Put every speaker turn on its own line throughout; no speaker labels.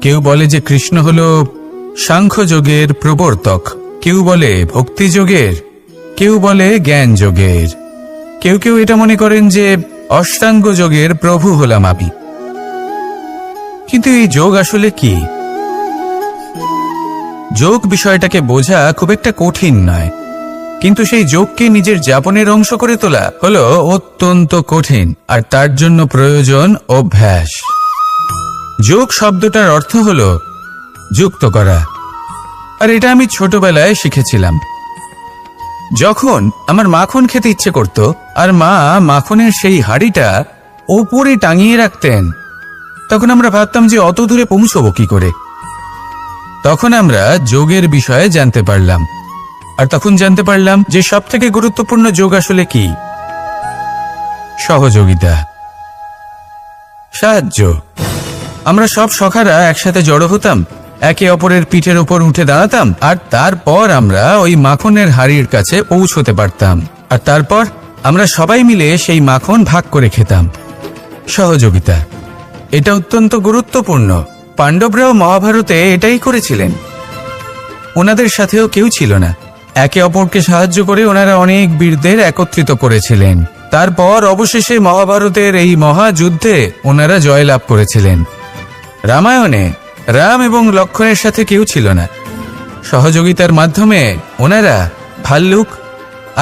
কেউ বলে যে কৃষ্ণ হলো সাংখ্যযোগের প্রবর্তক, কেউ বলে ভক্তিযোগের, কেউ বলে জ্ঞান যোগের, কেউ কেউ এটা মনে করেন যে অষ্টাঙ্গ যোগের প্রভু হলাম আমি। কিন্তু এই যোগ আসলে কি? যোগ বিষয়টাকে বোঝা খুব একটা কঠিন নয়, কিন্তু সেই যোগকে নিজের যাপনের অংশ করে তোলা হলো অত্যন্ত কঠিন, আর তার জন্য প্রয়োজন অভ্যাস। যোগ শব্দটার অর্থ হলো যুক্ত করা, আর এটা আমি ছোটবেলায় শিখেছিলাম। যখন আমার মাখন খেতে ইচ্ছে করত আর মা মাখনের সেই হাঁড়িটা ওপরে টাঙিয়ে রাখতেন, তখন আমরা ভাবতাম যে অত দূরে পৌঁছবো কি করে। তখন আমরা যোগের বিষয়ে জানতে পারলাম, আর তখন জানতে পারলাম যে সবথেকে গুরুত্বপূর্ণ যোগ আসলে কি? সহযোগিতা, সাহায্য। আমরা সব সখারা একসাথে জড়ো হতাম, একে অপরের পিঠের ওপর উঠে দাঁড়াতাম, আর তারপর আমরা ওই মাখনের হাড়ির কাছে পৌঁছতে পারতাম, আর তারপর আমরা সবাই মিলে সেই মাখন ভাগ করে খেতাম। সহযোগিতা, এটা অত্যন্ত গুরুত্বপূর্ণ। পাণ্ডবরাও মহাভারতে এটাই করেছিলেন। ওনাদের সাথেও কেউ ছিল না, একে অপরকে সাহায্য করে ওনারা অনেক বীরদের একত্রিত করেছিলেন। তারপর অবশেষে মহাভারতের এই মহাযুদ্ধে ওনারা জয়লাভ করেছিলেন। রামায়ণে রাম এবং লক্ষ্মণের সাথে কেউ ছিল না। সহযোগিতার মাধ্যমে ওনারা ভাল্লুক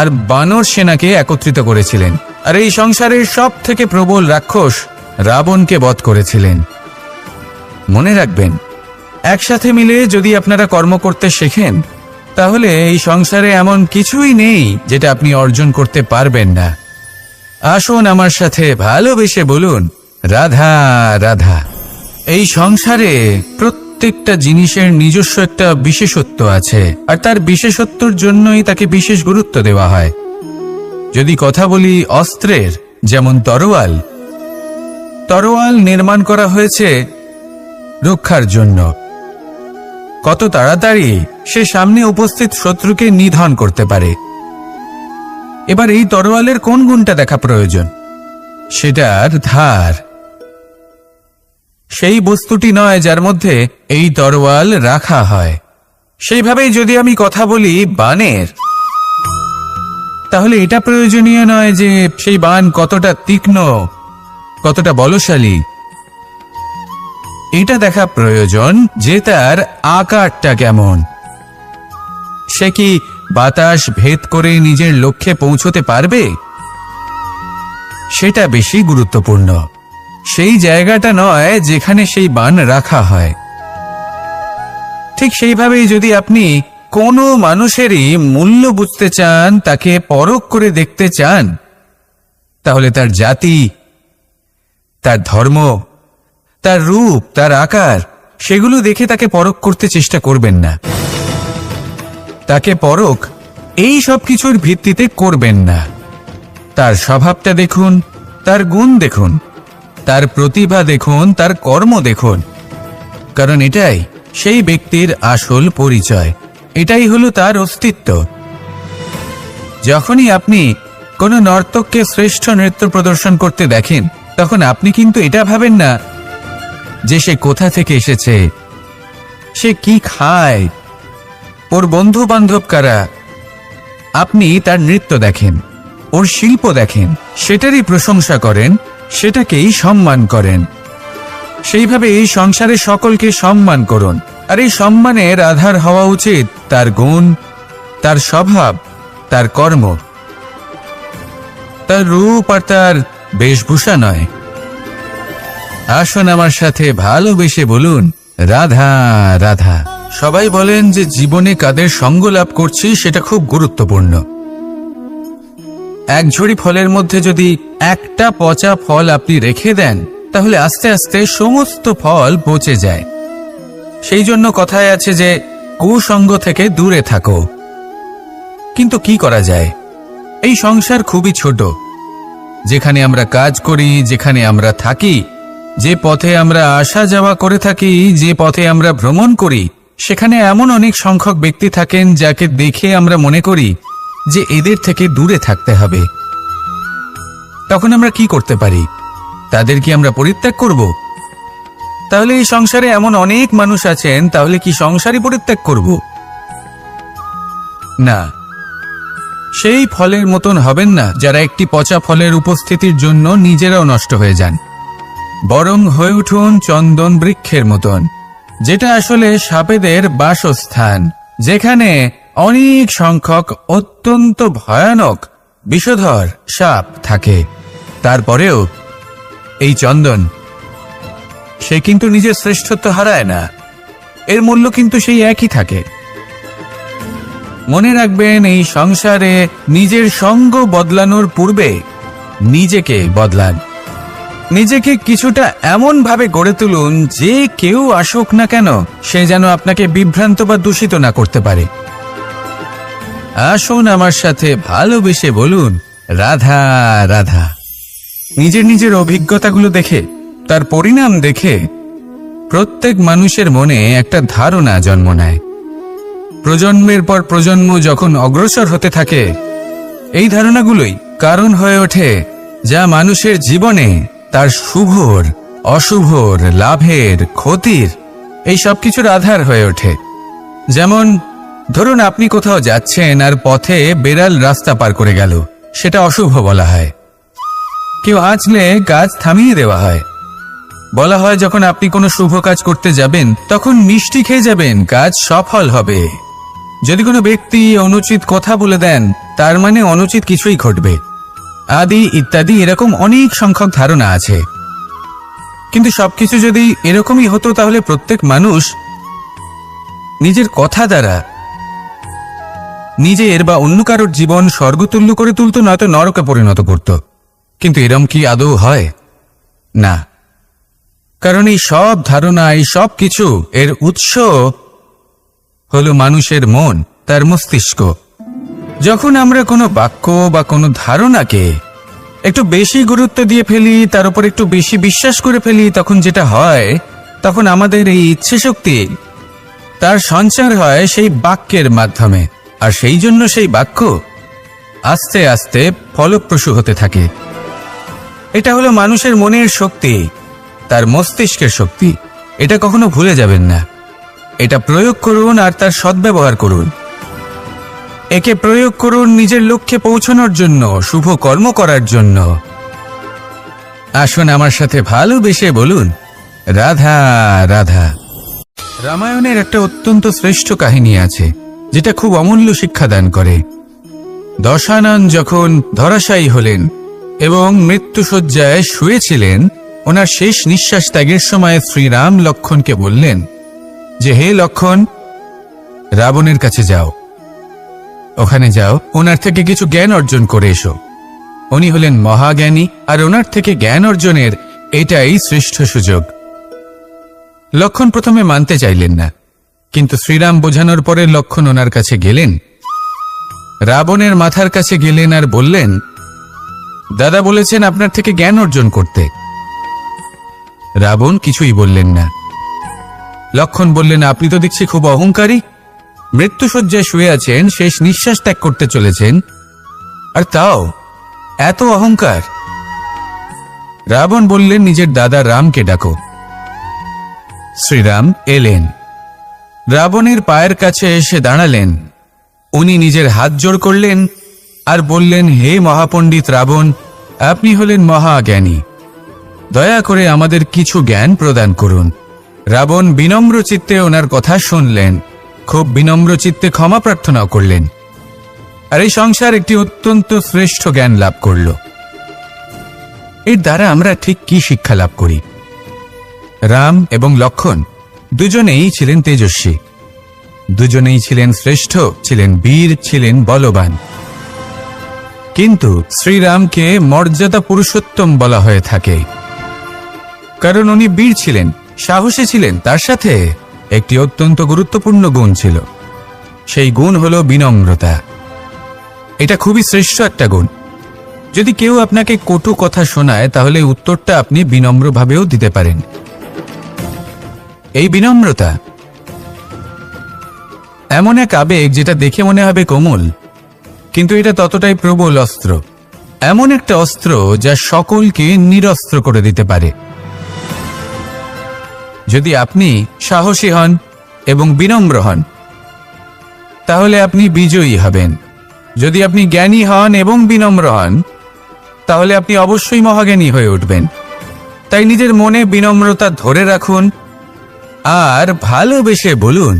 আর বানর সেনাকে একত্রিত করেছিলেন, আর এই সংসারের সব থেকে প্রবল রাক্ষস রাবণকে বধ করেছিলেন। মনে রাখবেন, একসাথে মিলে যদি আপনারা কর্ম করতে শেখেন, তাহলে এই সংসারে এমন কিছুই নেই যেটা আপনি অর্জন করতে পারবেন না। আসুন আমার সাথে ভালোবেসে বলুন, রাধা রাধা। এই সংসারে প্রত্যেকটা জিনিসের নিজস্ব একটা বিশেষত্ব আছে, আর তার বিশেষত্বর জন্যই তাকে বিশেষ গুরুত্ব দেওয়া হয়। যদি কথা বলি অস্ত্রের, যেমন তরোয়াল, তরোয়াল নির্মাণ করা হয়েছে রক্ষার জন্য। কত তাড়াতাড়ি সে সামনে উপস্থিত শত্রুকে নিধন করতে পারে। এবার এই তরোয়ালের কোন গুণটা দেখা প্রয়োজন? সেটার ধার। সেই বস্তুটি নয় যার মধ্যে এই তরোয়াল রাখা হয়। সেইভাবেই যদি আমি কথা বলি বানের, তাহলে এটা প্রয়োজনীয় নয় যে সেই বান কতটা তীক্ষ্ণ, কতটা বলশালী। এটা দেখা প্রয়োজন যে তার আকারটা কেমন। সে কি বাতাস ভেদ করে নিজের লক্ষ্যে পৌঁছতে পারবে? সেটা বেশি গুরুত্বপূর্ণ, সেই জায়গাটা নয় যেখানে সেই বান রাখা হয়। ঠিক সেইভাবেই যদি আপনি কোনো মানুষেরই মূল্য বুঝতে চান, তাকে পরখ করে দেখতে চান, তাহলে তার জাতি, তার ধর্ম, তার রূপ, তার আকার, সেগুলো দেখে তাকে পরখ করতে চেষ্টা করবেন না। তাকে পরখ এই সব কিছুর ভিত্তিতে করবেন না। তার স্বভাবটা দেখুন, তার গুণ দেখুন, তার প্রতিভা দেখুন, তার কর্ম দেখুন, কারণ এটাই সেই ব্যক্তির আসল পরিচয়, এটাই হলো তার অস্তিত্ব। যখনই আপনি কোনো নর্তককে শ্রেষ্ঠ নৃত্য প্রদর্শন করতে দেখেন, তখন আপনি কিন্তু এটা ভাবেন না যে সে কোথা থেকে এসেছে, সে কি খায়, ওর বন্ধু বান্ধব কারা। আপনি তার নৃত্য দেখেন, ওর শিল্প দেখেন, সেটারই প্রশংসা করেন, সেটাকেই সম্মান করেন। সেইভাবে এই সংসারে সকলকে সম্মান করুন, আর এই সম্মানের আধার হওয়া উচিত তার গুণ, তার স্বভাব, তার কর্ম, তার রূপ আর তার বেশভূষা নয়। আসুন আমার সাথে ভালোবেসে বলুন, রাধা রাধা। সবাই বলেন যে জীবনে কাদের সঙ্গ লাভ করছি সেটা খুব গুরুত্বপূর্ণ। এক ঝুড়ি ফলের মধ্যে যদি একটা পচা ফল আপনি রেখে দেন, তাহলে আস্তে আস্তে সমস্ত ফল পচে যায়। সেই জন্য কথায় আছে যে কুসঙ্গ থেকে দূরে থাকো। কিন্তু কি করা যায়? এই সংসার খুবই ছোট। যেখানে আমরা কাজ করি, যেখানে আমরা থাকি, যে পথে আমরা আসা যাওয়া করে থাকি, যে পথে আমরা ভ্রমণ করি, সেখানে এমন অনেক সংখ্যক ব্যক্তি থাকেন যাকে দেখে আমরা মনে করি যে এদের থেকে দূরে থাকতে হবে। তখন আমরা কি করতে পারি? তাদের কি আমরা পরিত্যাগ করব? তাহলে এই সংসারে এমন অনেক মানুষ আছেন, তাহলে কি সংসারই পরিত্যাগ করব? না, সেই ফলের মতন হবেন না যারা একটি পচা ফলের উপস্থিতির জন্য নিজেরাও নষ্ট হয়ে যান। বরং হয়ে উঠুন চন্দন বৃক্ষের মতন, যেটা আসলে সাপেদের বাসস্থান, যেখানে অনেক সংখ্যক অত্যন্ত ভয়ানক বিষধর সাপ থাকে। তারপরেও এই চন্দন, সে কিন্তু নিজের শ্রেষ্ঠত্ব হারায় না, এর মূল্য কিন্তু সেই একই থাকে। মনে রাখবেন, এই সংসারে নিজের সঙ্গ বদলানোর পূর্বে নিজেকে বদলান। নিজেকে কিছুটা এমন ভাবে গড়ে তুলুন যে কেউ আসুক না কেন সে যেন আপনাকে বিভ্রান্ত বা দূষিত না করতে পারে। আসুন আমার সাথে ভালোবেসে বলুন, রাধা রাধা। নিজের নিজের অভিজ্ঞতাগুলো দেখে, তার পরিণাম দেখে প্রত্যেক মানুষের মনে একটা ধারণা জন্ম নেয়। প্রজন্মের পর প্রজন্ম যখন অগ্রসর হতে থাকে, এই ধারণাগুলোই কারণ হয়ে ওঠে যা মানুষের জীবনে তার শুভর, অশুভর, লাভের, ক্ষতির এই সব কিছুর আধার হয়ে ওঠে। যেমন ধরুন, আপনি কোথাও যাচ্ছেন আর পথে বেড়াল রাস্তা পার করে গেল, সেটা অশুভ বলা হয়। কেউ হাঁচলে কাজ থামিয়ে দেওয়া হয়। বলা হয় যখন আপনি কোনো শুভ কাজ করতে যাবেন তখন মিষ্টি খেয়ে যাবেন, কাজ সফল হবে। যদি কোনো ব্যক্তি অনুচিত কথা বলে দেন, তার মানে অনুচিত কিছুই ঘটবে, আদি ইত্যাদি এরকম অনেক সংখ্যক ধারণা আছে। কিন্তু সবকিছু যদি এরকমই হতো, তাহলে প্রত্যেক মানুষ নিজের কথা দ্বারা নিজের বা অন্য কারোর জীবন স্বর্গতুল্য করে তুলত, নয়তো নরকে পরিণত করত। কিন্তু এরম কি আদৌ হয়? না। কারণ এই সব ধারণা, এই সব কিছু এর উৎস হলো মানুষের মন, তার মস্তিষ্ক। যখন আমরা কোনো বাক্য বা কোনো ধারণাকে একটু বেশি গুরুত্ব দিয়ে ফেলি, তার উপর একটু বেশি বিশ্বাস করে ফেলি, তখন যেটা হয়, তখন আমাদের এই ইচ্ছে শক্তি তার সঞ্চার হয় সেই বাক্যের মাধ্যমে, আর সেই জন্য সেই বাক্য আস্তে আস্তে ফলপ্রসূ হতে থাকে। এটা হলো মানুষের মনের শক্তি, তার মস্তিষ্কের শক্তি। এটা কখনো ভুলে যাবেন না। এটা প্রয়োগ করুন আর তার সদ্ব্যবহার করুন। একে প্রয়োগ করুন নিজের লক্ষ্যে পৌঁছানোর জন্য, শুভ কর্ম করার জন্য। আসুন আমার সাথে ভালোবেসে বলুন, রাধা রাধা। রামায়ণের একটা অত্যন্ত শ্রেষ্ঠ কাহিনী আছে, যেটা খুব অমূল্য শিক্ষাদান করে। দশানন যখন ধরাশায়ী হলেন এবং মৃত্যুশয্যায় শুয়েছিলেন, ওনার শেষ নিঃশ্বাস ত্যাগের সময় শ্রীরাম লক্ষ্মণকে বললেন যে, হে লক্ষ্মণ, রাবণের কাছে যাও, ওখানে যাও, ওনার থেকে কিছু জ্ঞান অর্জন করে এসো। উনি হলেন মহাজ্ঞানী, আর ওনার থেকে জ্ঞান অর্জনের এটাই শ্রেষ্ঠ সুযোগ। লক্ষ্মণ প্রথমে মানতে চাইলেন না, কিন্তু শ্রীরাম বোঝানোর পরে লক্ষ্মণ ওনার কাছে গেলেন, রাবণের মাথার কাছে গেলেন আর বললেন, দাদা বলেছেন আপনার থেকে জ্ঞান অর্জন করতে। রাবণ কিছুই বললেন না। লক্ষ্মণ বললেন, আপনি তো দেখছি খুব অহংকারী, মৃত্যুশয্যায় শুয়ে আছেন, শেষ নিঃশ্বাস ত্যাগ করতে চলেছেন, আর তাও এত অহংকার। রাবণ বললেন, নিজের দাদা রামকে ডাকো। শ্রীরাম এলেন, রাবণের পায়ের কাছে এসে দাঁড়ালেন। উনি নিজের হাত জোড় করলেন আর বললেন, হে মহাপণ্ডিত রাবণ, আপনি হলেন মহাজ্ঞানী, দয়া করে আমাদের কিছু জ্ঞান প্রদান করুন। রাবণ বিনম্র চিত্তে ওনার কথা শুনলেন, খুব বিনম্র চিত্তে ক্ষমা প্রার্থনাও করলেন, আর এই সংসার একটি অত্যন্ত শ্রেষ্ঠ জ্ঞান লাভ করল। এর দ্বারা আমরা ঠিক কি শিক্ষা লাভ করি? রাম এবং লক্ষ্মণ দুজনেই ছিলেন তেজস্বী, দুজনেই ছিলেন শ্রেষ্ঠ, ছিলেন বীর, ছিলেন বলবান। কিন্তু শ্রীরামকে মর্যাদা পুরুষোত্তম বলা হয়ে থাকে, কারণ উনি বীর ছিলেন, সাহসী ছিলেন, তার সাথে একটি অত্যন্ত গুরুত্বপূর্ণ গুণ ছিল। সেই গুণ হলো বিনম্রতা। এটা খুবই শ্রেষ্ঠ একটা গুণ। যদি কেউ আপনাকে কটু কথা শোনায়, তাহলে উত্তরটা আপনি বিনম্রভাবেও দিতে পারেন। এই বিনম্রতা এমন এক আবেগ যেটা দেখে মনে হবে কোমল, কিন্তু এটা ততটাই প্রবল অস্ত্র। এমন একটা অস্ত্র যা সকলকে নিরস্ত্র করে দিতে পারে। যদি আপনি সাহসী হন এবং বিনম্র হন, তাহলে আপনি বিজয়ী হবেন। যদি আপনি জ্ঞানী হন এবং বিনম্র হন, তাহলে আপনি অবশ্যই মহাজ্ঞানী হয়ে উঠবেন। তাই নিজের মনে বিনম্রতা ধরে রাখুন আর ভালোবেসে বলুন,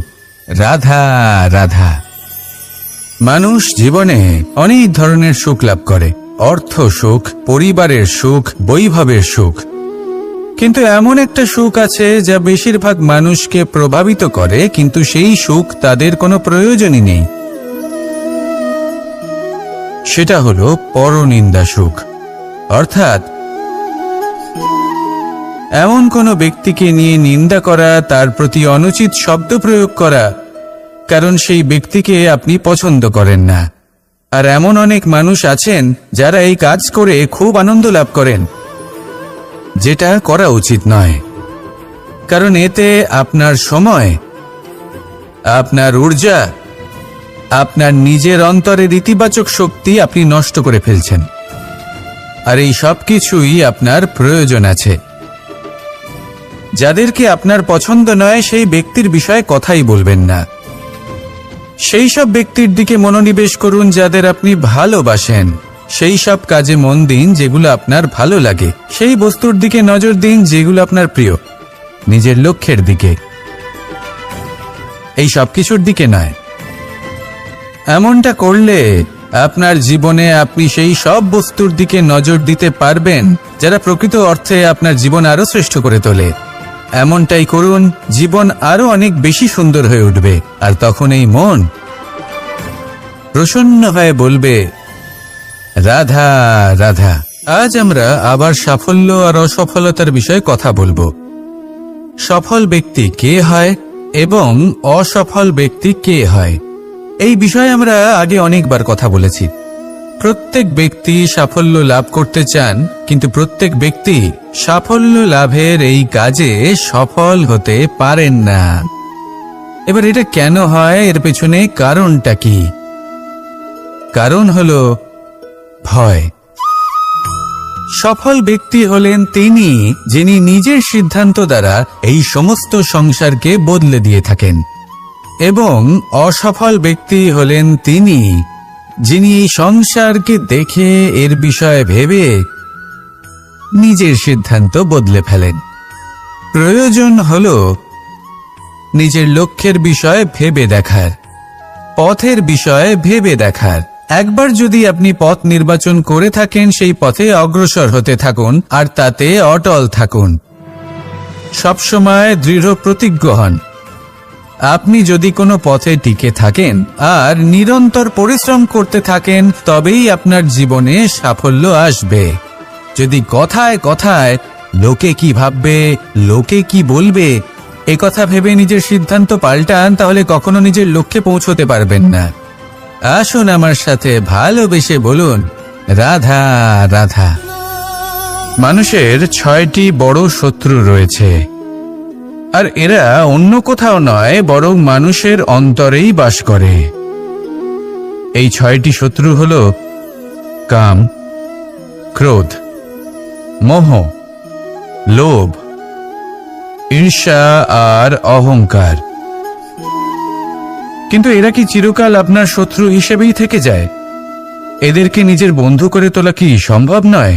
রাধা রাধা। মানুষ জীবনে অনেক ধরনের সুখ লাভ করে, অর্থ সুখ, পরিবারের সুখ, বৈভবের সুখ। কিন্তু এমন একটা সুখ আছে যা বেশিরভাগ মানুষকে প্রভাবিত করে, কিন্তু সেই সুখ তাদের কোনো প্রয়োজনই নেই। সেটা হলো পরনিন্দা সুখ। অর্থাৎ এমন কোনো ব্যক্তিকে নিয়ে নিন্দা করা, তার প্রতি অনুচিত শব্দ প্রয়োগ করা, কারণ সেই ব্যক্তিকে আপনি পছন্দ করেন না। আর এমন অনেক মানুষ আছেন যারা এই কাজ করে খুব আনন্দ লাভ করেন, যেটা করা উচিত নয়। কারণ এতে আপনার সময়, আপনার ঊর্জা, আপনার নিজের অন্তরের ইতিবাচক শক্তি আপনি নষ্ট করে ফেলছেন। আর এই সব কিছুই আপনার প্রয়োজন আছে। যাদেরকে আপনার পছন্দ নয় সেই ব্যক্তির বিষয়ে কথাই বলবেন না। সেই সব ব্যক্তির দিকে মনোনিবেশ করুন যাদের আপনি ভালোবাসেন। সেই সব কাজে মন দিন যেগুলো আপনার ভালো লাগে। সেই বস্তুর দিকে নজর দিন যেগুলো আপনার প্রিয়, নিজের লক্ষ্যের দিকে, এই সব কিছুর দিকে নয়। এমনটা করলে আপনার জীবনে আপনি সেই সব বস্তুর দিকে নজর দিতে পারবেন যারা প্রকৃত অর্থে আপনার জীবন আরো শ্রেষ্ঠ করে তোলে। এমনটাই করুন, জীবন আরো অনেক বেশি সুন্দর হয়ে উঠবে। আর তখন এই মন প্রসন্ন হয়ে বলবে, রাধা রাধা। আজ আমরা আবার সাফল্য আর অসফলতার বিষয়ে কথা বলবো। সফল ব্যক্তি কে হয় এবং অসফল ব্যক্তি কে হয়, এই বিষয়ে আমরা আগে অনেকবার কথা বলেছি। প্রত্যেক ব্যক্তি সাফল্য লাভ করতে চান, কিন্তু প্রত্যেক ব্যক্তি সাফল্য লাভের এই কাজে সফল হতে পারেন না। এবার এটা কেন হয়, এর পেছনে কারণটা কি? কারণ হলো ভয়। সফল ব্যক্তি হলেন তিনি যিনি নিজের সিদ্ধান্ত দ্বারা এই সমস্ত সংসারকে বদলে দিয়ে থাকেন, এবং অসফল ব্যক্তি হলেন তিনি যিনি এই সংসারকে দেখে এর বিষয়ে ভেবে নিজের সিদ্ধান্ত বদলে ফেলেন। প্রয়োজন হলো নিজের লক্ষ্যের বিষয়ে ভেবে দেখার, পথের বিষয়ে ভেবে দেখার। একবার যদি আপনি পথ নির্বাচন করে থাকেন, সেই পথে অগ্রসর হতে থাকুন আর তাতে অটল থাকুন। সবসময় দৃঢ় প্রতিজ্ঞ হন। আপনি যদি কোনো পথে টিকে থাকেন আর নিরন্তর পরিশ্রম করতে থাকেন, তবেই আপনার জীবনে সাফল্য আসবে। যদি কথায় কথায় লোকে কি ভাববে, লোকে কি বলবে, একথা ভেবে নিজের সিদ্ধান্ত পাল্টান, তাহলে কখনো নিজের লক্ষ্যে পৌঁছতে পারবেন না। আসুন আমার সাথে ভালোবেসে বলুন, রাধা রাধা। মানুষের 6টি বড় শত্রু রয়েছে, আর এরা অন্য কোথাও নয়, বরং মানুষের অন্তরেই বাস করে। এই 6টি শত্রু হল কাম, ক্রোধ, মোহ, লোভ, ঈর্ষা আর অহংকার। কিন্তু এরা কি চিরকাল আপনার শত্রু হিসেবেই থেকে যায়? এদেরকে নিজের বন্ধু করে তোলা কি সম্ভব নয়?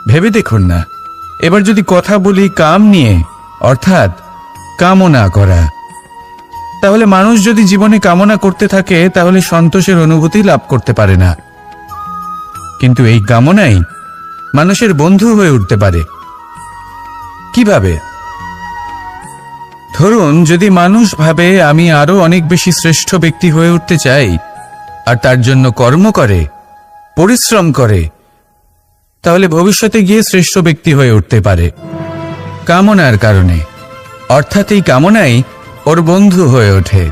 ভেবে দেখুন না। এবার যদি কথা বলি কাম নিয়ে, অর্থাৎ কামনা করা, তাহলে মানুষ যদি জীবনে কামনা করতে থাকে তাহলে সন্তোষের অনুভূতি লাভ করতে পারে না। কিন্তু এই কামনাই মানুষের বন্ধু হয়ে উঠতে পারে। কিভাবে? ধরুন, যদি মানুষ ভাবে আমি আরো অনেক বেশি শ্রেষ্ঠ ব্যক্তি হয়ে উঠতে চাই, আর তার জন্য কর্ম করে, পরিশ্রম করে, তাহলে ভবিষ্যতে গিয়ে শ্রেষ্ঠ ব্যক্তি হয়ে উঠতে পারে কামনার কারণে। অর্থাৎ এই কামনাই ওর বন্ধু হয়ে ওঠে।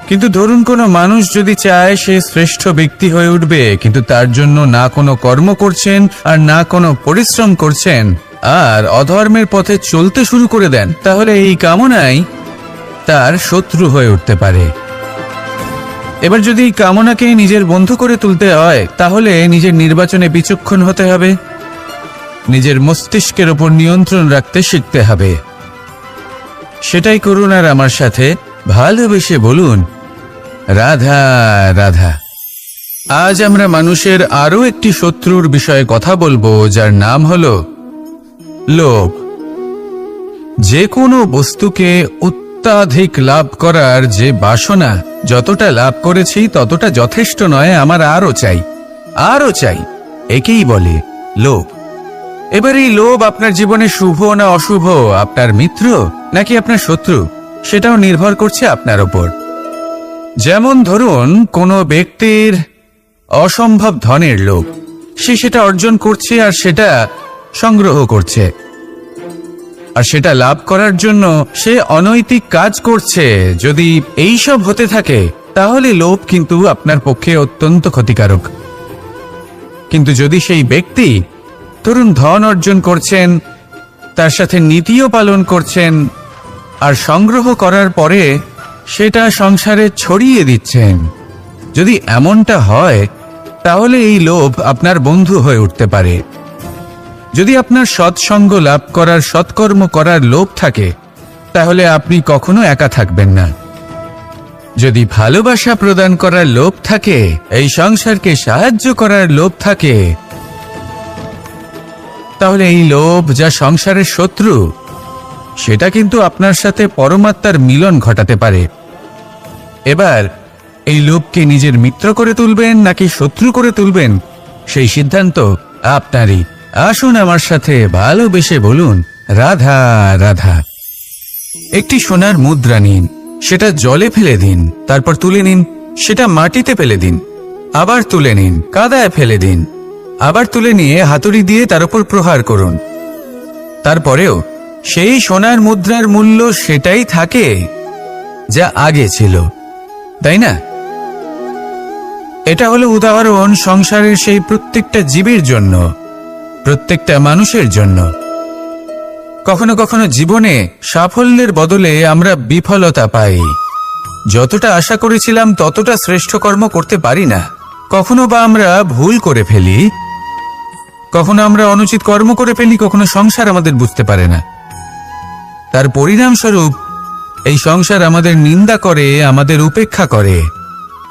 কিন্তু ধরুন কোনো মানুষ যদি চায় সে শ্রেষ্ঠ ব্যক্তি হয়ে উঠবে, কিন্তু তার জন্য না কোনো কর্ম করছেন আর না কোনো পরিশ্রম করছেন, আর অধর্মের পথে চলতে শুরু করে দেন, তাহলে এই কামনাই তার শত্রু হয়ে উঠতে পারে। এবার যদি এই কামনাকে নিজের বন্ধু করে তুলতে হয়, তাহলে নিজের নির্বাচনে বিচক্ষণ হতে হবে। নিজের মস্তিষ্কের ওপর নিয়ন্ত্রণ রাখতে শিখতে হবে। সেটাই করুন আর আমার সাথে ভালোবেসে বলুন, রাধা রাধা। আজ আমরা মানুষের আরো একটি শত্রুর বিষয়ে কথা বলবো, যার নাম হলো লোভ। যে কোনো বস্তুকে অত্যাধিক লাভ করার যে বাসনা, যতটা লাভ করেছি ততটা যথেষ্ট নয়, আমার আরো চাই, আরো চাই, একেই বলে লোভ। এবার এই লোভ আপনার জীবনে শুভ না অশুভ, আপনার মিত্র নাকি আপনার শত্রু, সেটাও নির্ভর করছে আপনার ওপর। যেমন ধরুন, কোনো ব্যক্তির অসম্ভব ধনের লোভ, সে সেটা অর্জন করছে আর সেটা সংগ্রহ করছে, আর সেটা লাভ করার জন্য সে অনৈতিক কাজ করছে। যদি এই সব হতে থাকে তাহলে লোভ কিন্তু আপনার পক্ষে অত্যন্ত ক্ষতিকারক। কিন্তু যদি সেই ব্যক্তি ধরুন ধন অর্জন করছেন, তার সাথে নীতিও পালন করছেন, আর সংগ্রহ করার পরে সেটা সংসারে ছড়িয়ে দিচ্ছেন, যদি এমনটা হয় তাহলে এই লোভ আপনার বন্ধু হয়ে উঠতে পারে। যদি আপনার সৎসঙ্গ লাভ করার, সৎকর্ম করার লোভ থাকে, তাহলে আপনি কখনো একা থাকবেন না। যদি ভালোবাসা প্রদান করার লোভ থাকে, এই সংসারকে সাহায্য করার লোভ থাকে, তাহলে এই লোভ, যা সংসারের শত্রু, সেটা কিন্তু আপনার সাথে পরমাত্মার মিলন ঘটাতে পারে। এবার এই লোভকে নিজের মিত্র করে তুলবেন নাকি শত্রু করে তুলবেন, সেই সিদ্ধান্ত আপনারই। আসুন আমার সাথে ভালোবেসে বলুন, রাধা রাধা। একটি সোনার মুদ্রা নিন, সেটা জলে ফেলে দিন, তারপর তুলে নিন, সেটা মাটিতে ফেলে দিন, আবার তুলে নিন, কাদায় ফেলে দিন, আবার তুলে নিয়ে হাতুড়ি দিয়ে তার উপর প্রহার করুন। তারপরেও সেই সোনার মুদ্রার মূল্য সেটাই থাকে যা আগে ছিল, তাই না? এটা হলো উদাহরণ সংসারের সেই প্রত্যেকটা জীবের জন্য, প্রত্যেকটা মানুষের জন্য। কখনো কখনো জীবনে সাফল্যের বদলে আমরা বিফলতা পাই। যতটা আশা করেছিলাম ততটা শ্রেষ্ঠ কর্ম করতে পারি না। কখনো বা আমরা ভুল করে ফেলি, কখনো আমরা অনুচিত কর্ম করে ফেলি, কখনো সংসার আমাদের বুঝতে পারে না। তার পরিণামস্বরূপ এই সংসার আমাদের নিন্দা করে, আমাদের উপেক্ষা করে,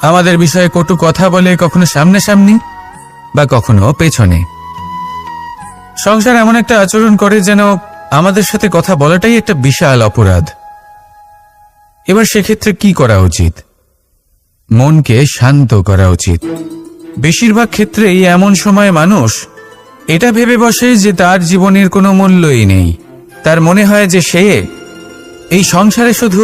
আমাদের বিষয়ে কটু কথা বলে, কখনো সামনাসামনি বা কখনো পেছনে। সংসার এমন একটা আচরণ করে যেন আমাদের সাথে কথা বলাটাই একটা বিশাল অপরাধ। এবার সেক্ষেত্রে কি করা উচিত? মনকে শান্ত করা উচিত। বেশিরভাগ ক্ষেত্রেই এমন সময় মানুষ এটা ভেবে বসে যে তার জীবনের কোনো মূল্যই নেই। তার মনে হয় যে সে এই সংসারে শুধু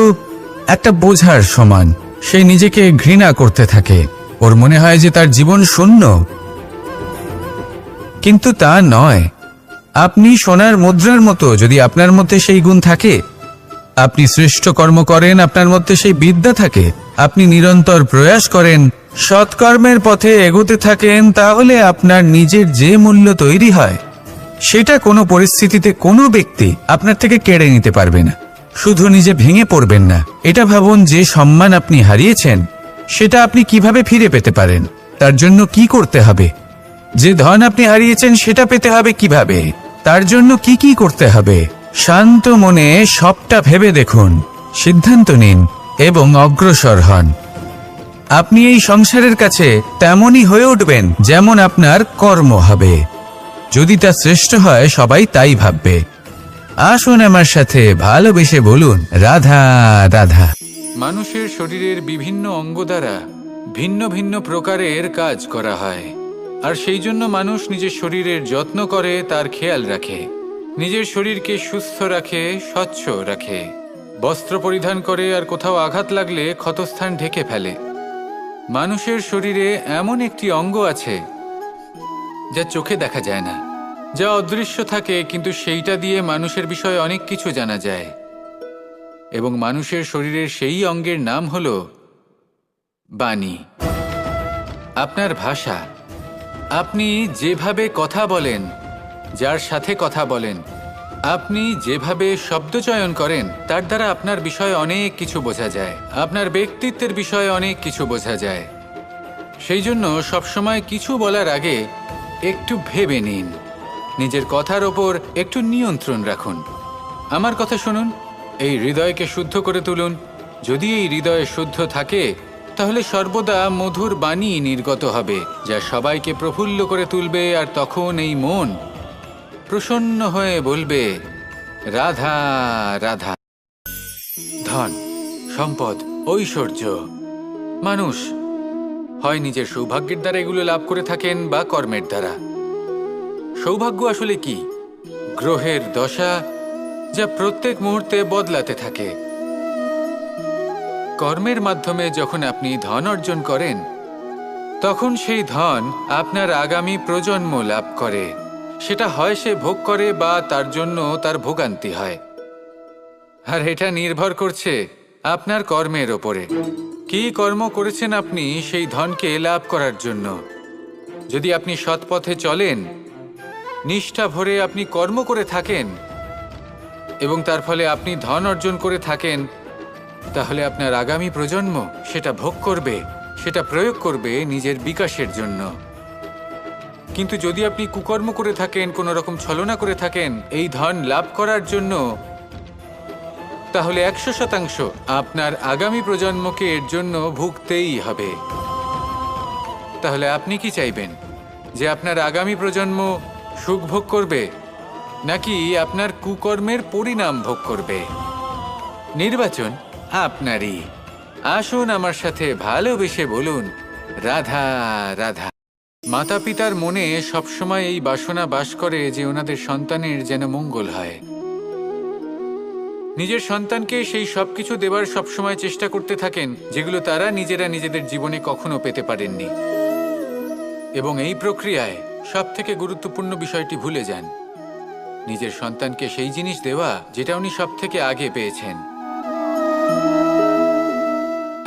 একটা বোঝার সমান। সে নিজেকে ঘৃণা করতে থাকে, ওর মনে হয় যে তার জীবন শূন্য। কিন্তু তা নয়। আপনি সোনার মুদ্রার মতো, যদি আপনার মধ্যে সেই গুণ থাকে, আপনি শ্রেষ্ঠ কর্ম করেন, আপনার মধ্যে সেই বিদ্যা থাকে, আপনি নিরন্তর প্রয়াস করেন, সৎকর্মের পথে এগোতে থাকেন, তাহলে আপনার নিজের যে মূল্য তৈরি হয় সেটা কোনো পরিস্থিতিতে কোনো ব্যক্তি আপনার থেকে কেড়ে নিতে পারবে না। শুধু নিজে ভেঙে পড়বেন না। এটা ভাবুন, যে সম্মান আপনি হারিয়েছেন সেটা আপনি কিভাবে ফিরে পেতে পারেন, তার জন্য কি করতে হবে। যে ধন আপনি হারিয়েছেন সেটা পেতে হবে কিভাবে, তার জন্য কি কি করতে হবে। শান্ত মনে সবটা ভেবে দেখুন, সিদ্ধান্ত নিন এবং অগ্রসর হন। আপনি এই সংসারের কাছে তেমনই হয়ে উঠবেন যেমন আপনার কর্ম হবে। যদি তা শ্রেষ্ঠ হয়, সবাই তাই ভাববে। আসুন আমার সাথে ভালোবেসে বলুন, রাধা রাধা। মানুষের শরীরের বিভিন্ন অঙ্গ দ্বারা ভিন্ন ভিন্ন প্রকারের কাজ করা হয়, আর সেই জন্য মানুষ নিজের শরীরের যত্ন করে, তার খেয়াল রাখে, নিজের শরীরকে সুস্থ রাখে, স্বচ্ছ রাখে, বস্ত্র পরিধান করে, আর কোথাও আঘাত লাগলে ক্ষতস্থান ঢেকে ফেলে। মানুষের শরীরে এমন একটি অঙ্গ আছে যা চোখে দেখা যায় না, যা অদৃশ্য থাকে, কিন্তু সেইটা দিয়ে মানুষের বিষয়ে অনেক কিছু জানা যায়। এবং মানুষের শরীরের সেই অঙ্গের নাম হল বাণী, আপনার ভাষা। আপনি যেভাবে কথা বলেন, যার সাথে কথা বলেন, আপনি যেভাবে শব্দচয়ন করেন, তার দ্বারা আপনার বিষয়ে অনেক কিছু বোঝা যায়, আপনার ব্যক্তিত্বের বিষয়ে অনেক কিছু বোঝা যায়। সেই জন্য সবসময় কিছু বলার আগে একটু ভেবে নিন,
নিজের কথার ওপর একটু নিয়ন্ত্রণ রাখুন। আমার কথা শুনুন, এই হৃদয়কে শুদ্ধ করে তুলুন। যদি এই হৃদয় শুদ্ধ থাকে তাহলে সর্বদা মধুর বাণী নির্গত হবে, যা সবাইকে প্রফুল্ল করে তুলবে। আর তখন এই মন প্রসন্ন হয়ে বলবে, রাধা রাধা। ধন, সম্পদ, ঐশ্বর্য, মানুষ হয় নিজের সৌভাগ্যের দ্বারা এগুলো লাভ করে থাকেন বা কর্মের দ্বারা। সৌভাগ্য আসলে কি? গ্রহের দশা, যা প্রত্যেক মুহূর্তে বদলাতে থাকে। কর্মের মাধ্যমে যখন আপনি ধন অর্জন করেন, তখন সেই ধন আপনার আগামী প্রজন্ম লাভ করে। সেটা হয় সে ভোগ করে বা তার জন্য তার ভোগান্তি হয়। আর এটা নির্ভর করছে আপনার কর্মের ওপরে। কি কর্ম করেছেন আপনি সেই ধনকে লাভ করার জন্য। যদি আপনি সৎ পথে চলেন, নিষ্ঠা ভরে আপনি কর্ম করে থাকেন এবং তার ফলে আপনি ধন অর্জন করে থাকেন, তাহলে আপনার আগামী প্রজন্ম সেটা ভোগ করবে, সেটা প্রয়োগ করবে নিজের বিকাশের জন্য। কিন্তু যদি আপনি কুকর্ম করে থাকেন, কোনো রকম ছলনা করে থাকেন এই ধন লাভ করার জন্য, তাহলে 100% আপনার আগামী প্রজন্মকে এর জন্য ভুগতেই হবে। তাহলে আপনি কি চাইবেন? যে আপনার আগামী প্রজন্ম সুখ ভোগ করবে, নাকি আপনার কুকর্মের পরিণাম ভোগ করবে? নির্বাচন আপনারই। আসুন আমার সাথে ভালোবেসে বলুন, রাধা রাধা। মাতা পিতার মনে সবসময় এই বাসনা বাস করে যে ওনাদের সন্তানের যেন মঙ্গল হয়। নিজের সন্তানকে সেই সবকিছু দেবার সবসময় চেষ্টা করতে থাকেন যেগুলো তারা নিজেরা নিজেদের জীবনে কখনো পেতে পারেননি। এবং এই প্রক্রিয়ায় সবথেকে গুরুত্বপূর্ণ বিষয়টি ভুলে যান, নিজের সন্তানকে সেই জিনিস দেওয়া যেটা উনি সবথেকে আগে পেয়েছেন।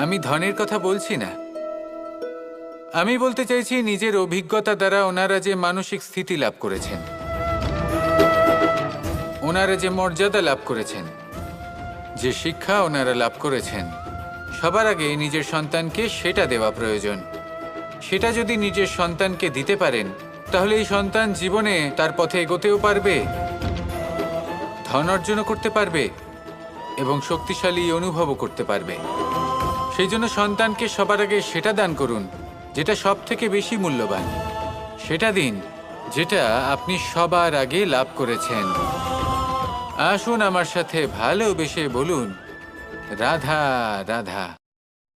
আমি ধনের কথা বলছি না, আমি বলতে চাইছি নিজের অভিজ্ঞতা দ্বারা ওনারা যে মানসিক স্থিতি লাভ করেছেন, ওনারা যে মর্যাদা লাভ করেছেন, যে শিক্ষা ওনারা লাভ করেছেন, সবার আগে নিজের সন্তানকে সেটা দেওয়া প্রয়োজন। সেটা যদি নিজের সন্তানকে দিতে পারেন, তাহলে এই সন্তান জীবনে তার পথে এগোতেও পারবে, ধন অর্জনও করতে পারবে এবং শক্তিশালী অনুভবও করতে পারবে। সেই জন্য সন্তানকে সবার আগে সেটা দান করুন যেটা সব থেকে বেশি মূল্যবান। সেটা দিন যেটা আপনি সবার আগে লাভ করেছেন। আসুন আমার সাথে ভালোবেসে বলুন, রাধা রাধা।